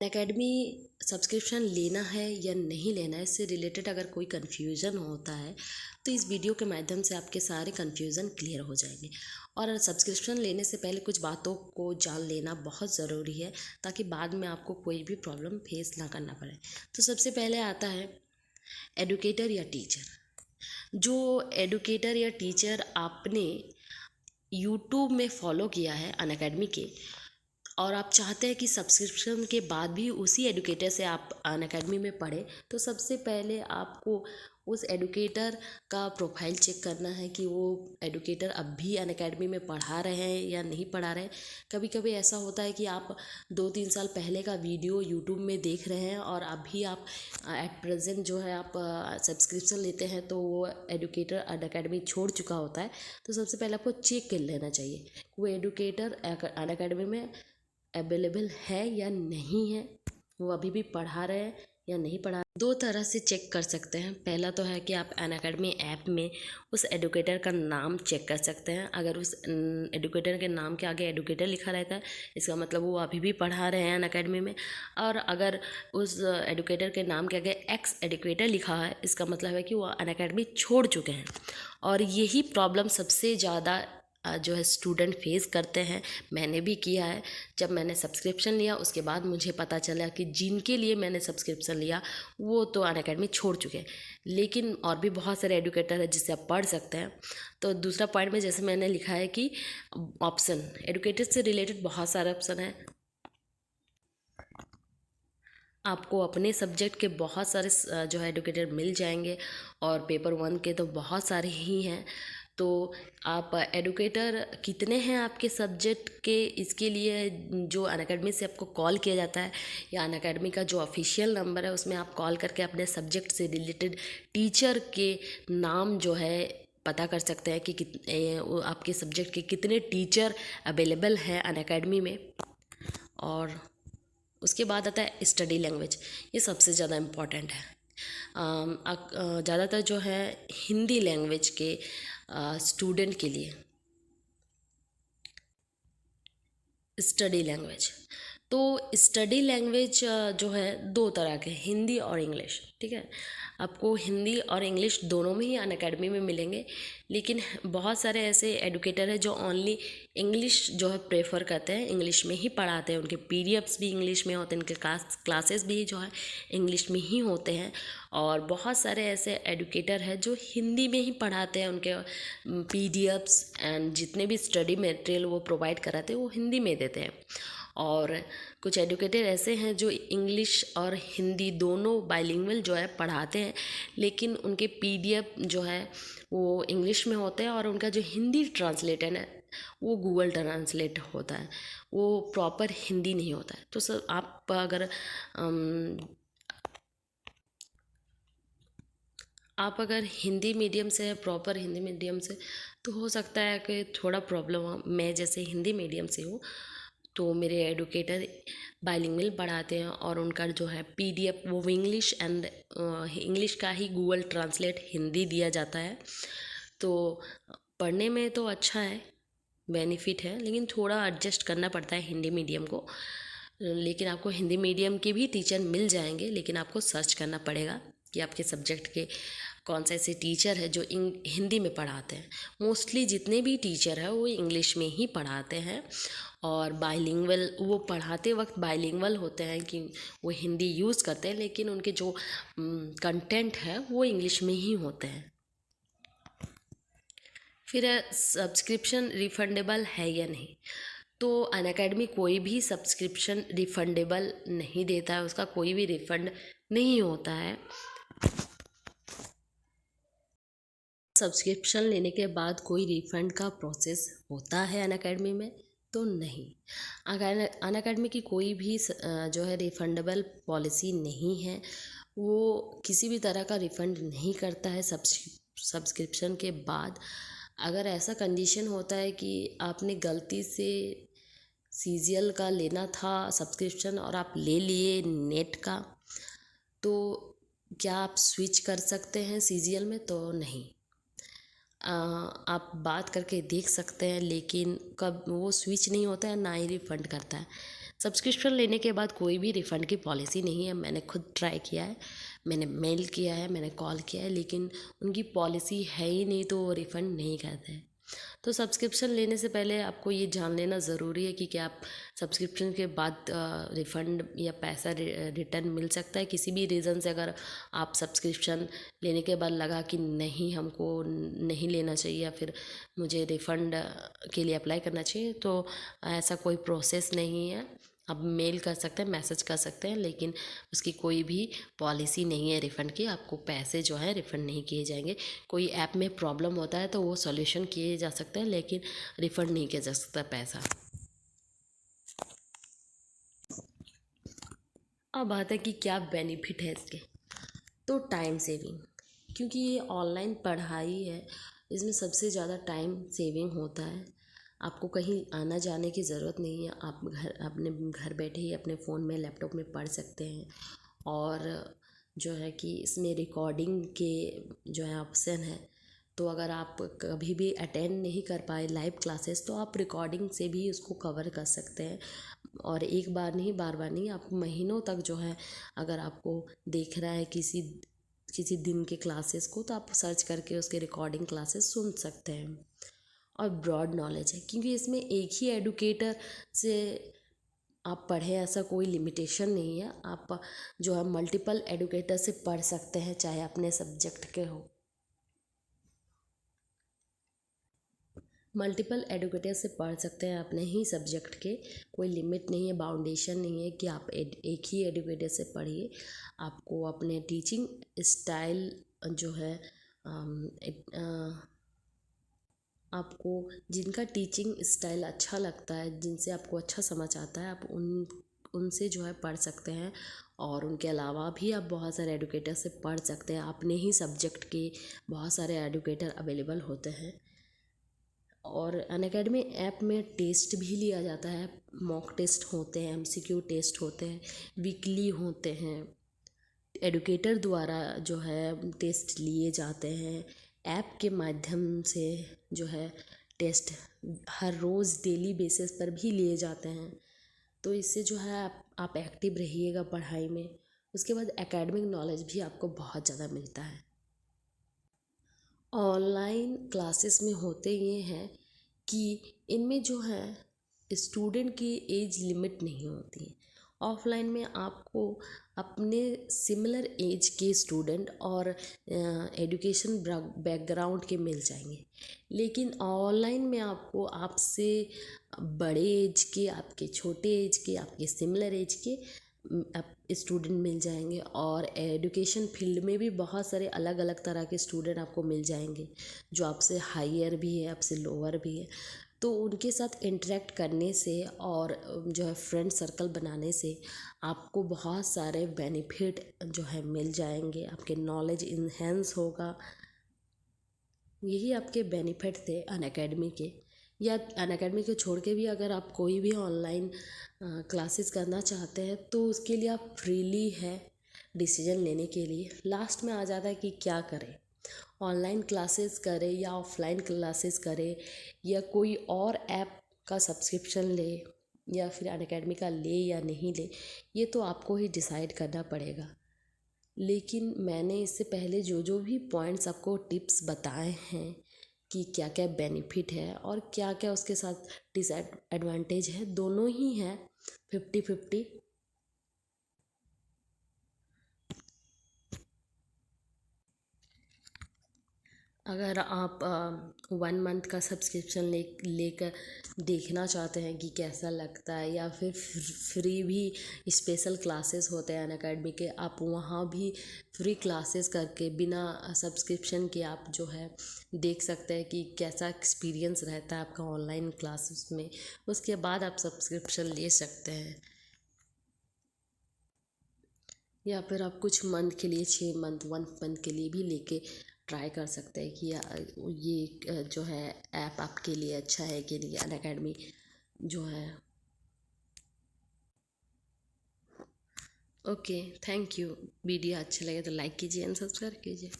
Academy subscription लेना है या नहीं लेना है, इससे रिलेटेड अगर कोई कन्फ्यूज़न होता है तो इस वीडियो के माध्यम से आपके सारे कन्फ्यूज़न क्लियर हो जाएंगे। और सब्सक्रिप्शन लेने से पहले कुछ बातों को जान लेना बहुत ज़रूरी है, ताकि बाद में आपको कोई भी प्रॉब्लम फेस ना करना पड़े। तो सबसे पहले आता है एडुकेटर या टीचर। जो एडुकेटर या टीचर आपने यूट्यूब में फॉलो किया है अनअकैडमी के, और आप चाहते हैं कि सब्सक्रिप्शन के बाद भी उसी एडुकेटर से आप अनअकैडमी में पढ़ें, तो सबसे पहले आपको उस एडुकेटर का प्रोफाइल चेक करना है कि वो एडुकेटर अब भी अनअकैडमी में पढ़ा रहे हैं या नहीं पढ़ा रहे हैं। कभी कभी ऐसा होता है कि आप 2-3 साल पहले का वीडियो यूट्यूब में देख रहे हैं और अभी आप एट प्रेजेंट जो है आप सब्सक्रिप्शन लेते हैं, तो वो एडुकेटर अनअकैडमी छोड़ चुका होता है। तो सबसे पहले आपको चेक कर लेना चाहिए वो एडुकेटर अनअकैडमी में अवेलेबल है या नहीं है, वो अभी भी पढ़ा रहे हैं या नहीं पढ़ा। दो तरह से चेक कर सकते हैं। पहला तो है कि आप अनअकैडमी ऐप में उस एडुकेटर का नाम चेक कर सकते हैं। अगर उस एडुकेटर के नाम के आगे एडुकेटर लिखा रहता है, इसका मतलब वो अभी भी पढ़ा रहे हैं अनअकैडमी में। और अगर उस एडुकेटर के नाम के आगे एक्स एडुकेटर लिखा है, इसका मतलब है कि वो अनअकैडमी छोड़ चुके हैं। और यही प्रॉब्लम सबसे ज़्यादा जो है स्टूडेंट फेस करते हैं। मैंने भी किया है। जब मैंने सब्सक्रिप्शन लिया उसके बाद मुझे पता चला कि जिनके लिए मैंने सब्सक्रिप्शन लिया वो तो अनअकैडमी छोड़ चुके हैं, लेकिन और भी बहुत सारे एडुकेटर है जिससे आप पढ़ सकते हैं। तो दूसरा पॉइंट में जैसे मैंने लिखा है कि ऑप्शन, एडुकेटर से रिलेटेड बहुत सारे ऑप्शन हैं। आपको अपने सब्जेक्ट के बहुत सारे जो है एडुकेटर मिल जाएंगे, और पेपर 1 के तो बहुत सारे ही हैं। तो आप एडुकेटर कितने हैं आपके सब्जेक्ट के, इसके लिए जो अनअकैडमी से आपको कॉल किया जाता है या अनअकैडमी का जो ऑफिशियल नंबर है उसमें आप कॉल करके अपने सब्जेक्ट से रिलेटेड टीचर के नाम जो है पता कर सकते हैं कि आपके सब्जेक्ट के कितने टीचर अवेलेबल हैं अनअकैडमी में। और उसके बाद आता है स्टडी लैंग्वेज। ये सबसे ज़्यादा इम्पॉर्टेंट है। ज़्यादातर जो है हिंदी लैंग्वेज के स्टूडेंट के लिए स्टडी लैंग्वेज। तो स्टडी लैंग्वेज जो है दो तरह के, हिंदी और इंग्लिश। ठीक है, आपको हिंदी और इंग्लिश दोनों में ही अनअकैडमी में मिलेंगे। लेकिन बहुत सारे ऐसे एडुकेटर हैं जो ओनली इंग्लिश जो है प्रेफर करते हैं, इंग्लिश में ही पढ़ाते हैं। उनके पीडीएफ्स भी इंग्लिश में होते हैं, उनके क्लासेस भी जो है इंग्लिश में ही होते हैं। और बहुत सारे ऐसे एडुकेटर हैं जो हिंदी में ही पढ़ाते हैं, उनके पीडीएफ्स एंड जितने भी स्टडी मटेरियल वो प्रोवाइड कराते हैं वो हिंदी में देते हैं। और कुछ एडुकेटर ऐसे हैं जो इंग्लिश और हिंदी दोनों बाइलिंगुअल जो है पढ़ाते हैं, लेकिन उनके पीडीएफ जो है वो इंग्लिश में होते हैं और उनका जो हिंदी ट्रांसलेटर है वो गूगल ट्रांसलेट होता है, वो प्रॉपर हिंदी नहीं होता है। तो सर आप अगर हिंदी मीडियम से है, प्रॉपर हिंदी मीडियम से, तो हो सकता है कि थोड़ा प्रॉब्लम हो। मैं जैसे हिंदी मीडियम से हूँ, तो मेरे एडुकेटर बाइलिंगुअल पढ़ाते हैं और उनका जो है पीडीएफ वो इंग्लिश एंड इंग्लिश का ही गूगल ट्रांसलेट हिंदी दिया जाता है। तो पढ़ने में तो अच्छा है, बेनिफिट है, लेकिन थोड़ा एडजस्ट करना पड़ता है हिंदी मीडियम को। लेकिन आपको हिंदी मीडियम के भी टीचर मिल जाएंगे, लेकिन आपको सर्च करना पड़ेगा कि आपके सब्जेक्ट के कौन से ऐसे टीचर है जो हिंदी में पढ़ाते हैं। मोस्टली जितने भी टीचर है वो इंग्लिश में ही पढ़ाते हैं, और बाइलिंगुअल वो पढ़ाते वक्त बाइलिंगुअल होते हैं कि वो हिंदी यूज़ करते हैं, लेकिन उनके जो कंटेंट है वो इंग्लिश में ही होते हैं। फिर सब्सक्रिप्शन रिफंडेबल है या नहीं। तो अनअकैडमी कोई भी सब्सक्रिप्शन रिफंडेबल नहीं देता है, उसका कोई भी रिफंड नहीं होता है। सब्सक्रिप्शन लेने के बाद कोई रिफ़ंड का प्रोसेस होता है अनअकैडमी में, तो नहीं। अगर अनअकैडमी की कोई भी जो है रिफ़ंडेबल पॉलिसी नहीं है। वो किसी भी तरह का रिफ़ंड नहीं करता है सब्सक्रिप्शन के बाद। अगर ऐसा कंडीशन होता है कि आपने गलती से सीजीएल का लेना था सब्सक्रिप्शन और आप ले लिए नेट का, तो क्या आप स्विच कर सकते हैं सीजीएल में? तो नहीं। आप बात करके देख सकते हैं, लेकिन कब वो स्विच नहीं होता है, ना ही रिफ़ंड करता है। सब्सक्रिप्शन लेने के बाद कोई भी रिफ़ंड की पॉलिसी नहीं है। मैंने खुद ट्राई किया है, मैंने मेल किया है, मैंने कॉल किया है, लेकिन उनकी पॉलिसी है ही नहीं, तो वो रिफ़ंड नहीं करते हैं। तो सब्सक्रिप्शन लेने से पहले आपको ये जान लेना ज़रूरी है कि क्या आप सब्सक्रिप्शन के बाद रिफ़ंड या पैसा रिटर्न मिल सकता है किसी भी रीज़न से। अगर आप सब्सक्रिप्शन लेने के बाद लगा कि नहीं, हमको नहीं लेना चाहिए या फिर मुझे रिफ़ंड के लिए अप्लाई करना चाहिए, तो ऐसा कोई प्रोसेस नहीं है। आप मेल कर सकते हैं, मैसेज कर सकते हैं, लेकिन उसकी कोई भी पॉलिसी नहीं है रिफ़ंड की। आपको पैसे जो है रिफ़ंड नहीं किए जाएंगे। कोई ऐप में प्रॉब्लम होता है तो वो सॉल्यूशन किए जा सकते हैं, लेकिन रिफ़ंड नहीं किया जा सकता पैसा। अब बात है कि क्या बेनिफिट है इसके। तो टाइम सेविंग, क्योंकि ये ऑनलाइन पढ़ाई है, इसमें सबसे ज़्यादा टाइम सेविंग होता है। आपको कहीं आना जाने की ज़रूरत नहीं है। आप अपने घर बैठे ही अपने फ़ोन में, लैपटॉप में पढ़ सकते हैं। और जो है कि इसमें रिकॉर्डिंग के जो है ऑप्शन है, तो अगर आप कभी भी अटेंड नहीं कर पाए लाइव क्लासेस, तो आप रिकॉर्डिंग से भी उसको कवर कर सकते हैं। और एक बार नहीं, बार बार नहीं, आप महीनों तक जो है, अगर आपको देख रहा है किसी किसी दिन के क्लासेस को, तो आप सर्च करके उसके रिकॉर्डिंग क्लासेस सुन सकते हैं। और ब्रॉड नॉलेज है, क्योंकि इसमें एक ही एडुकेटर से आप पढ़ें ऐसा कोई लिमिटेशन नहीं है। आप जो है मल्टीपल एडुकेटर से पढ़ सकते हैं, चाहे अपने सब्जेक्ट के हो। मल्टीपल एडुकेटर से पढ़ सकते हैं अपने ही सब्जेक्ट के। कोई लिमिट नहीं है, बाउंडेशन नहीं है कि आप एक ही एडुकेटर से पढ़िए। आपको अपने टीचिंग स्टाइल जो है आपको जिनका टीचिंग स्टाइल अच्छा लगता है, जिनसे आपको अच्छा समझ आता है, आप उनसे जो है पढ़ सकते हैं। और उनके अलावा भी आप बहुत सारे एडुकेटर से पढ़ सकते हैं। अपने ही सब्जेक्ट के बहुत सारे एडुकेटर अवेलेबल होते हैं। और अनअकैडमी ऐप में टेस्ट भी लिया जाता है। मॉक टेस्ट होते हैं, एमसीक्यू टेस्ट होते हैं, वीकली होते हैं। एडुकेटर द्वारा जो है टेस्ट लिए जाते हैं। ऐप के माध्यम से जो है टेस्ट हर रोज़ डेली बेसिस पर भी लिए जाते हैं। तो इससे जो है आप एक्टिव रहिएगा पढ़ाई में। उसके बाद एकेडमिक नॉलेज भी आपको बहुत ज़्यादा मिलता है। ऑनलाइन क्लासेस में होते ये हैं कि इनमें जो है स्टूडेंट की एज लिमिट नहीं होती है। ऑफलाइन में आपको अपने सिमिलर एज के स्टूडेंट और एजुकेशन बैकग्राउंड के मिल जाएंगे, लेकिन ऑनलाइन में आपको आपसे बड़े एज के, आपके छोटे एज के, आपके सिमिलर एज के स्टूडेंट मिल जाएंगे। और एजुकेशन फील्ड में भी बहुत सारे अलग अलग तरह के स्टूडेंट आपको मिल जाएंगे, जो आपसे हायर भी है, आपसे लोअर भी है। तो उनके साथ इंटरेक्ट करने से और जो है फ्रेंड सर्कल बनाने से आपको बहुत सारे बेनिफिट जो है मिल जाएंगे। आपके नॉलेज इन्हेंस होगा। यही आपके बेनिफिट थे अनअकैडमी के। या अनअकैडमी को छोड़ के भी अगर आप कोई भी ऑनलाइन क्लासेस करना चाहते हैं, तो उसके लिए आप फ्रीली है डिसीजन लेने के लिए। लास्ट में आ जाता है कि क्या करें, ऑनलाइन क्लासेस करें या ऑफलाइन क्लासेस करें, या कोई और ऐप का सब्सक्रिप्शन ले, या फिर अनअकैडमी का ले या नहीं ले। ये तो आपको ही डिसाइड करना पड़ेगा। लेकिन मैंने इससे पहले जो जो भी पॉइंट्स आपको टिप्स बताए हैं कि क्या क्या बेनिफिट है और क्या क्या उसके साथ डिसएडवांटेज है, दोनों ही हैं 50-50। अगर आप 1 मंथ का सब्सक्रिप्शन लेकर देखना चाहते हैं कि कैसा लगता है, या फिर फ्री भी स्पेशल क्लासेस होते हैं अनअकैडमी के, आप वहाँ भी फ्री क्लासेस करके बिना सब्सक्रिप्शन के आप जो है देख सकते हैं कि कैसा एक्सपीरियंस रहता है आपका ऑनलाइन क्लासेस में। उसके बाद आप सब्सक्रिप्शन ले सकते हैं। या फिर आप कुछ मंथ के लिए, 6 मंथ, 1 मंथ के लिए भी लेके ट्राई कर सकते हैं कि ये जो है ऐप आपके लिए अच्छा है कि नहीं, अनअकैडमी जो है। Okay, thank you. वीडियो अच्छा लगे तो लाइक कीजिए एंड सब्सक्राइब कीजिए।